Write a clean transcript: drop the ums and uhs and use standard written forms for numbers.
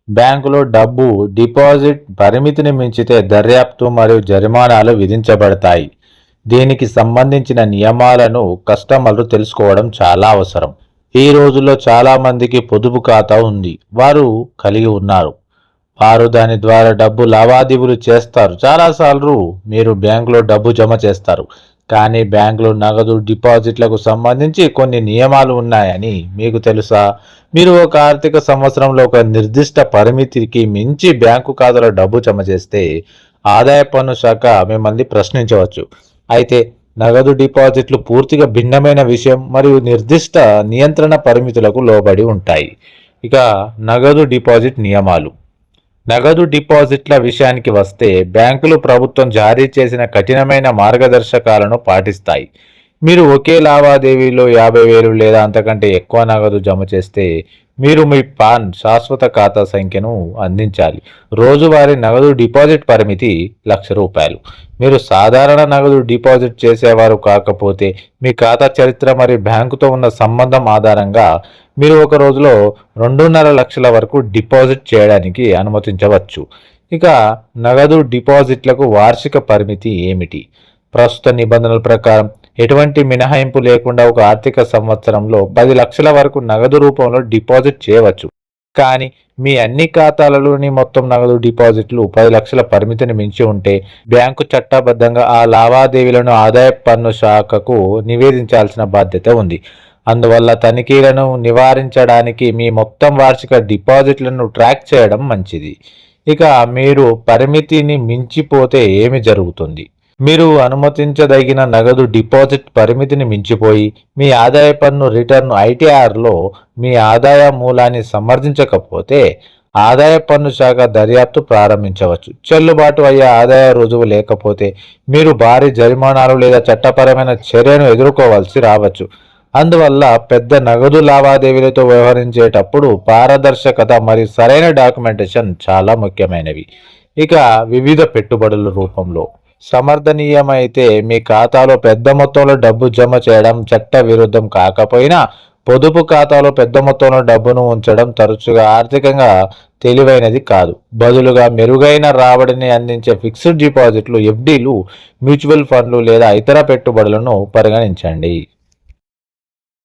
బ్యాంకులో డబ్బు డిపాజిట్ పరిమితిని మించితే దర్యాప్తు మరియు జరిమానాలు విధించబడతాయి. దీనికి సంబంధించిన నియమాలను కస్టమర్లు తెలుసుకోవడం చాలా అవసరం. ఈ రోజుల్లో చాలా మందికి పొదుపు ఖాతా ఉంది, వారు కలిగి ఉన్నారు. వారు దాని ద్వారా డబ్బు లావాదేవీలు చేస్తారు. చాలాసార్లు మీరు బ్యాంకులో డబ్బు జమ చేస్తారు, కానీ బ్యాంకులో నగదు డిపాజిట్లకు సంబంధించి కొన్ని నియమాలు ఉన్నాయని మీకు తెలుసా? మీరు ఒక ఆర్థిక సంవత్సరంలో ఒక నిర్దిష్ట పరిమితికి మించి బ్యాంకు ఖాతాలో డబ్బు జమ చేస్తే ఆదాయ పన్ను శాఖ మిమ్మల్ని ప్రశ్నించవచ్చు. అయితే నగదు డిపాజిట్లు పూర్తిగా భిన్నమైన విషయం మరియు నిర్దిష్ట నియంత్రణ పరిమితులకు లోబడి ఉంటాయి. ఇక నగదు డిపాజిట్ నియమాలు. నగదు డిపాజిట్ల విషయానికి వస్తే బ్యాంకులు ప్రభుత్వం జారీ చేసిన కఠినమైన మార్గదర్శకాలను పాటిస్తాయి. మీరు ఒకే లావాదేవీలో 50,000 లేదా అంతకంటే ఎక్కువ నగదు జమ చేస్తే మీరు మీ పాన్ శాశ్వత ఖాతా సంఖ్యను అందించాలి. రోజువారీ నగదు డిపాజిట్ పరిమితి ₹1,00,000. మీరు సాధారణ నగదు డిపాజిట్ చేసేవారు కాకపోతే మీ ఖాతా చరిత్ర మరియు బ్యాంకుతో ఉన్న సంబంధం ఆధారంగా మీరు ఒక రోజులో 2.5 లక్షల వరకు డిపాజిట్ చేయడానికి అనుమతించవచ్చు. ఇక నగదు డిపాజిట్లకు వార్షిక పరిమితి ఏమిటి? ప్రస్తుత నిబంధనల ప్రకారం ఎటువంటి మినహాయింపు లేకుండా ఒక ఆర్థిక సంవత్సరంలో 10 లక్షల వరకు నగదు రూపంలో డిపాజిట్ చేయవచ్చు. కానీ మీ అన్ని ఖాతాలలోని మొత్తం నగదు డిపాజిట్లు 10 లక్షల పరిమితిని మించి ఉంటే బ్యాంకు చట్టబద్ధంగా ఆ లావాదేవీలను ఆదాయ పన్ను శాఖకు నివేదించాల్సిన బాధ్యత ఉంది. అందువల్ల తనిఖీలను నివారించడానికి మీ మొత్తం వార్షిక డిపాజిట్లను ట్రాక్ చేయడం మంచిది. ఇక మీరు పరిమితిని మించిపోతే ఏమి జరుగుతుంది? మీరు అనుమతించదగిన నగదు డిపాజిట్ పరిమితిని మించిపోయి మీ ఆదాయ పన్ను రిటర్న్ ఐటీఆర్లో మీ ఆదాయ మూలాన్ని సమర్థించకపోతే ఆదాయ పన్ను శాఖ దర్యాప్తు ప్రారంభించవచ్చు. చెల్లుబాటు అయ్యే ఆదాయ రుజువు లేకపోతే మీరు భారీ జరిమానాలు లేదా చట్టపరమైన చర్యను ఎదుర్కోవాల్సి రావచ్చు. అందువల్ల పెద్ద నగదు లావాదేవీలతో వ్యవహరించేటప్పుడు పారదర్శకత మరియు సరైన డాక్యుమెంటేషన్ చాలా ముఖ్యమైనవి. ఇక వివిధ పెట్టుబడుల రూపంలో సమర్థనీయమైతే మీ ఖాతాలో పెద్ద మొత్తంలో డబ్బు జమ చేయడం చట్ట విరుద్ధం కాకపోయినా పొదుపు ఖాతాలో పెద్ద మొత్తంలో డబ్బును ఉంచడం తరచుగా ఆర్థికంగా తెలివైనది కాదు. బదులుగా మెరుగైన రాబడిని అందించే ఫిక్స్డ్ డిపాజిట్లు, ఎఫ్డీలు, మ్యూచువల్ ఫండ్లు లేదా ఇతర పెట్టుబడులను పరిగణించండి.